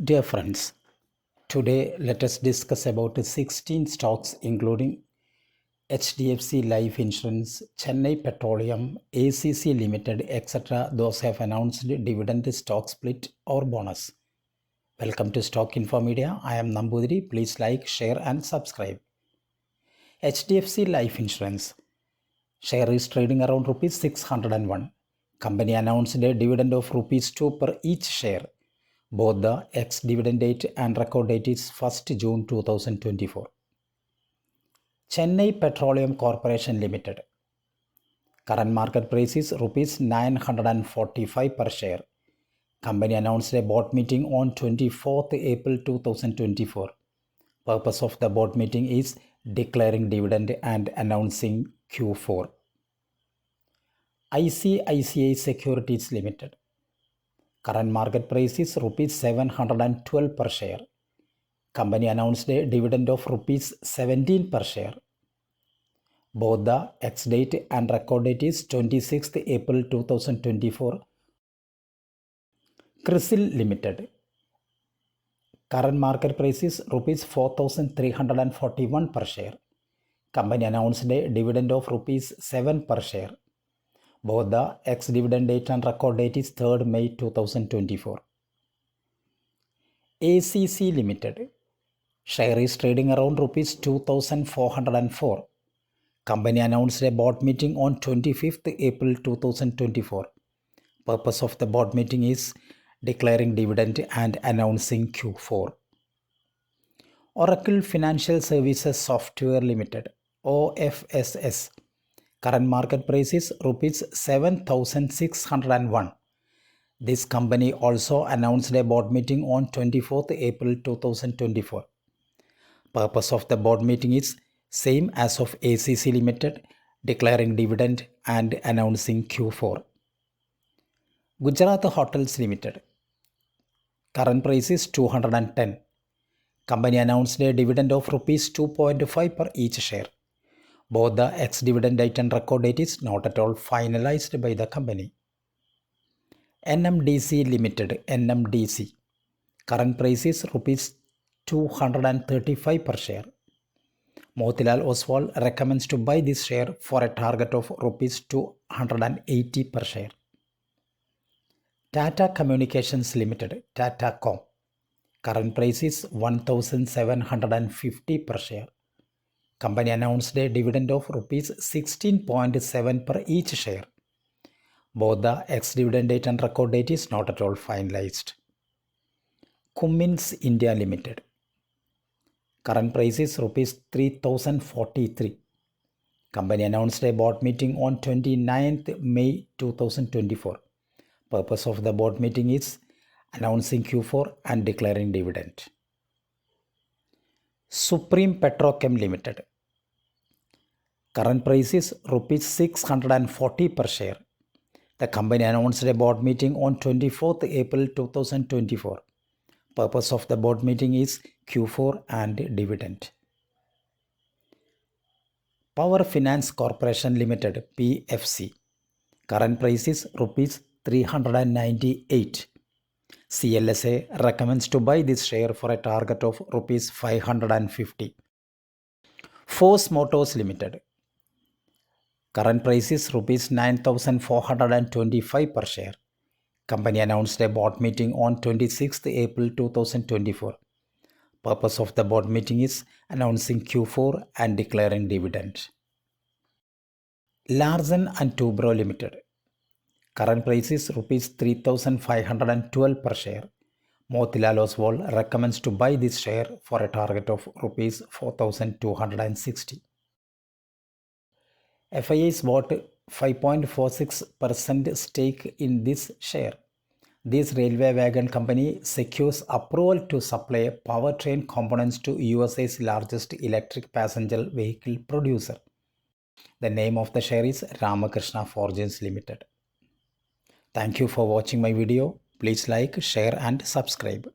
Dear friends, today let us discuss about 16 stocks including HDFC Life Insurance, Chennai Petroleum, ACC Limited, etc. Those have announced dividend, stock split or bonus. Welcome to Stock Info Media. I am Nambudiri. Please like, share and subscribe. HDFC Life Insurance share is trading around rupees 601. Company announced a dividend of rupees 2 per each share. Both the ex-dividend date and record date is 1st June 2024. Chennai Petroleum Corporation Limited. Current market price is rupees 945 per share. Company announced a board meeting on 24th April 2024. Purpose of the board meeting is declaring dividend and announcing Q4. ICICI Securities Limited. Current market price is rupees 712 per share. Company announced a dividend of rupees 17 per share. Both the ex-date and record date is 26th April 2024. CRISIL Limited. Current market price is rupees 4,341 per share. Company announced a dividend of rupees 7 per share. Both the ex-dividend date and record date is 3rd May 2024. ACC Limited. Share is trading around rupees 2,404. Company announced a board meeting on 25th April 2024. Purpose of the board meeting is declaring dividend and announcing Q4. Oracle Financial Services Software Limited, OFSS. Current market price is rupees 7,601. This company also announced a board meeting on 24th April 2024. Purpose of the board meeting is same as of ACC Limited, declaring dividend and announcing Q4. Gujarat Hotels Limited. Current price is 210. Company announced a dividend of rupees 2.5 per each share. Both the ex-dividend date and record date is not at all finalized by the company. NMDC Limited, NMDC. Current price is rupees 235 per share. Motilal Oswal recommends to buy this share for a target of rupees 280 per share. Tata Communications Limited, Tatacom. Current price is 1,750 per share. Company announced a dividend of rupees 16.7 per each share. Both the ex-dividend date and record date is not at all finalized. Cummins India Limited. Current price is rupees 3,043. Company announced a board meeting on 29th May 2024. Purpose of the board meeting is announcing Q4 and declaring dividend. Supreme Petrochem Limited. Current price is rupees 640 per share. The company announced a board meeting on 24th April 2024. Purpose of the board meeting is Q4 and dividend. Power Finance Corporation Limited, PFC. Current price is rupees 398. CLSA recommends to buy this share for a target of rupees 550. Force Motors Limited. Current price is rupees 9,425 per share. Company announced a board meeting on 26th April 2024. Purpose of the board meeting is announcing Q4 and declaring dividend. Larsen & Toubro Limited. Current price is rupees 3,512 per share. Motilal Oswal recommends to buy this share for a target of rupees 4,260. FIIs bought 5.46% stake in this share. This railway wagon company secures approval to supply powertrain components to USA's largest electric passenger vehicle producer. The name of the share is Ramakrishna Forgings Limited. Thank you for watching my video. Please like, share and subscribe.